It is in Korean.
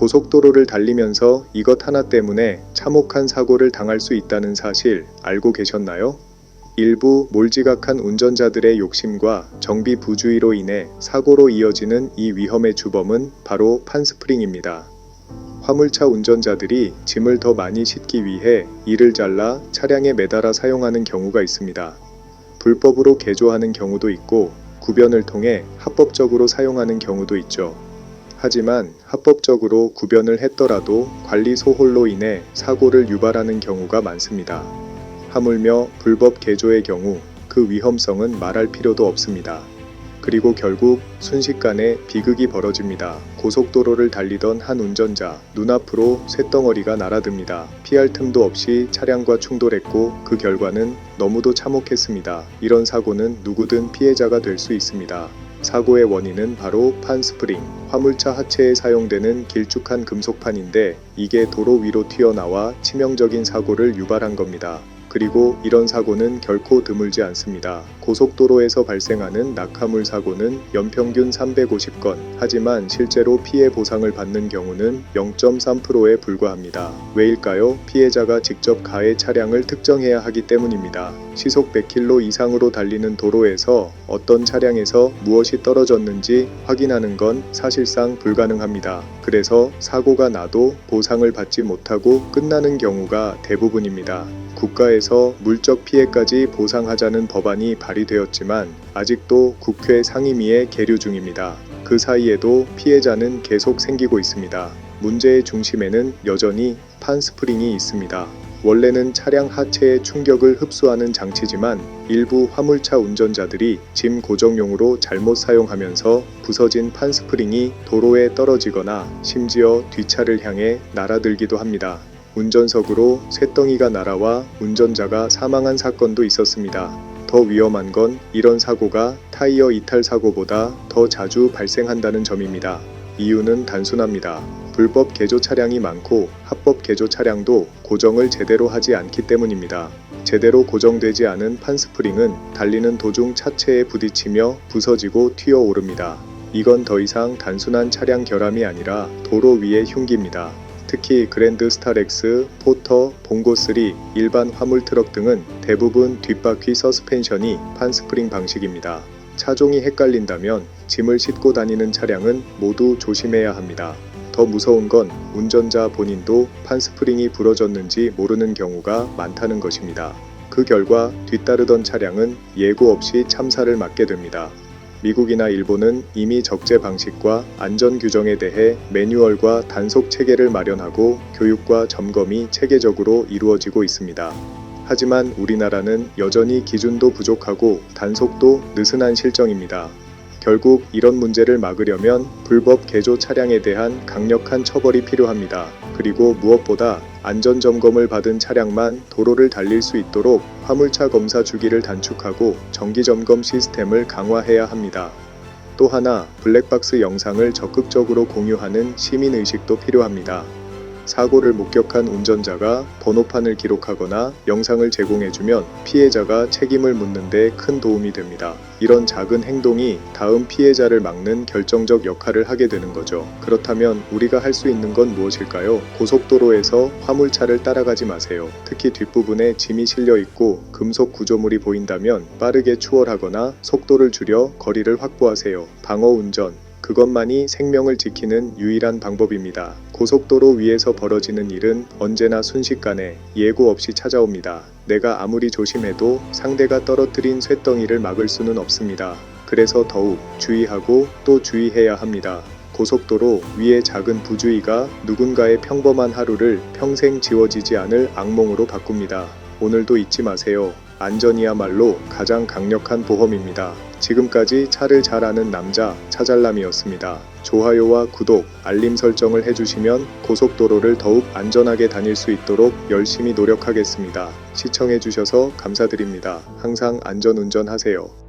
고속도로를 달리면서 이것 하나 때문에 참혹한 사고를 당할 수 있다는 사실 알고 계셨나요? 일부 몰지각한 운전자들의 욕심과 정비 부주의로 인해 사고로 이어지는 이 위험의 주범은 바로 판스프링입니다. 화물차 운전자들이 짐을 더 많이 싣기 위해 이를 잘라 차량에 매달아 사용하는 경우가 있습니다. 불법으로 개조하는 경우도 있고 구변을 통해 합법적으로 사용하는 경우도 있죠. 하지만 합법적으로 구변을 했더라도 관리 소홀로 인해 사고를 유발하는 경우가 많습니다. 하물며 불법 개조의 경우 그 위험성은 말할 필요도 없습니다. 그리고 결국 순식간에 비극이 벌어집니다. 고속도로를 달리던 한 운전자, 눈앞으로 쇳덩어리가 날아듭니다. 피할 틈도 없이 차량과 충돌했고 그 결과는 너무도 참혹했습니다. 이런 사고는 누구든 피해자가 될 수 있습니다. 사고의 원인은 바로 판스프링, 화물차 하체에 사용되는 길쭉한 금속판인데 이게 도로 위로 튀어나와 치명적인 사고를 유발한 겁니다. 그리고 이런 사고는 결코 드물지 않습니다. 고속도로에서 발생하는 낙하물 사고는 연평균 350건, 하지만 실제로 피해 보상을 받는 경우는 0.3%에 불과합니다. 왜일까요? 피해자가 직접 가해 차량을 특정해야 하기 때문입니다. 시속 100km 이상으로 달리는 도로에서 어떤 차량에서 무엇이 떨어졌는지 확인하는 건 사실상 불가능합니다. 그래서 사고가 나도 보상을 받지 못하고 끝나는 경우가 대부분입니다. 국가에서 물적 피해까지 보상하자는 법안이 발의되었지만 아직도 국회 상임위에 계류 중입니다. 그 사이에도 피해자는 계속 생기고 있습니다. 문제의 중심에는 여전히 판스프링이 있습니다. 원래는 차량 하체의 충격을 흡수하는 장치지만 일부 화물차 운전자들이 짐 고정용으로 잘못 사용하면서 부서진 판스프링이 도로에 떨어지거나 심지어 뒷차를 향해 날아들기도 합니다. 운전석으로 쇳덩이가 날아와 운전자가 사망한 사건도 있었습니다. 더 위험한 건 이런 사고가 타이어 이탈 사고보다 더 자주 발생한다는 점입니다. 이유는 단순합니다. 불법 개조 차량이 많고 합법 개조 차량도 고정을 제대로 하지 않기 때문입니다. 제대로 고정되지 않은 판스프링은 달리는 도중 차체에 부딪히며 부서지고 튀어오릅니다. 이건 더 이상 단순한 차량 결함이 아니라 도로 위의 흉기입니다. 특히 그랜드 스타렉스, 포터, 봉고3, 일반 화물 트럭 등은 대부분 뒷바퀴 서스펜션이 판스프링 방식입니다. 차종이 헷갈린다면 짐을 싣고 다니는 차량은 모두 조심해야 합니다. 더 무서운 건 운전자 본인도 판스프링이 부러졌는지 모르는 경우가 많다는 것입니다. 그 결과 뒤따르던 차량은 예고 없이 참사를 맞게 됩니다. 미국이나 일본은 이미 적재 방식과 안전 규정에 대해 매뉴얼과 단속 체계를 마련하고 교육과 점검이 체계적으로 이루어지고 있습니다. 하지만 우리나라는 여전히 기준도 부족하고 단속도 느슨한 실정입니다. 결국 이런 문제를 막으려면 불법 개조 차량에 대한 강력한 처벌이 필요합니다. 그리고 무엇보다 안전점검을 받은 차량만 도로를 달릴 수 있도록 화물차 검사 주기를 단축하고 정기점검 시스템을 강화해야 합니다. 또 하나, 블랙박스 영상을 적극적으로 공유하는 시민의식도 필요합니다. 사고를 목격한 운전자가 번호판을 기록하거나 영상을 제공해주면 피해자가 책임을 묻는 데 큰 도움이 됩니다. 이런 작은 행동이 다음 피해자를 막는 결정적 역할을 하게 되는 거죠. 그렇다면 우리가 할 수 있는 건 무엇일까요? 고속도로에서 화물차를 따라가지 마세요. 특히 뒷부분에 짐이 실려 있고 금속 구조물이 보인다면 빠르게 추월하거나 속도를 줄여 거리를 확보하세요. 방어 운전, 그것만이 생명을 지키는 유일한 방법입니다. 고속도로 위에서 벌어지는 일은 언제나 순식간에 예고 없이 찾아옵니다. 내가 아무리 조심해도 상대가 떨어뜨린 쇳덩이를 막을 수는 없습니다. 그래서 더욱 주의하고 또 주의해야 합니다. 고속도로 위의 작은 부주의가 누군가의 평범한 하루를 평생 지워지지 않을 악몽으로 바꿉니다. 오늘도 잊지 마세요. 안전이야말로 가장 강력한 보험입니다. 지금까지 차를 잘 아는 남자 차잘남이었습니다. 좋아요와 구독, 알림 설정을 해주시면 고속도로를 더욱 안전하게 다닐 수 있도록 열심히 노력하겠습니다. 시청해주셔서 감사드립니다. 항상 안전운전하세요.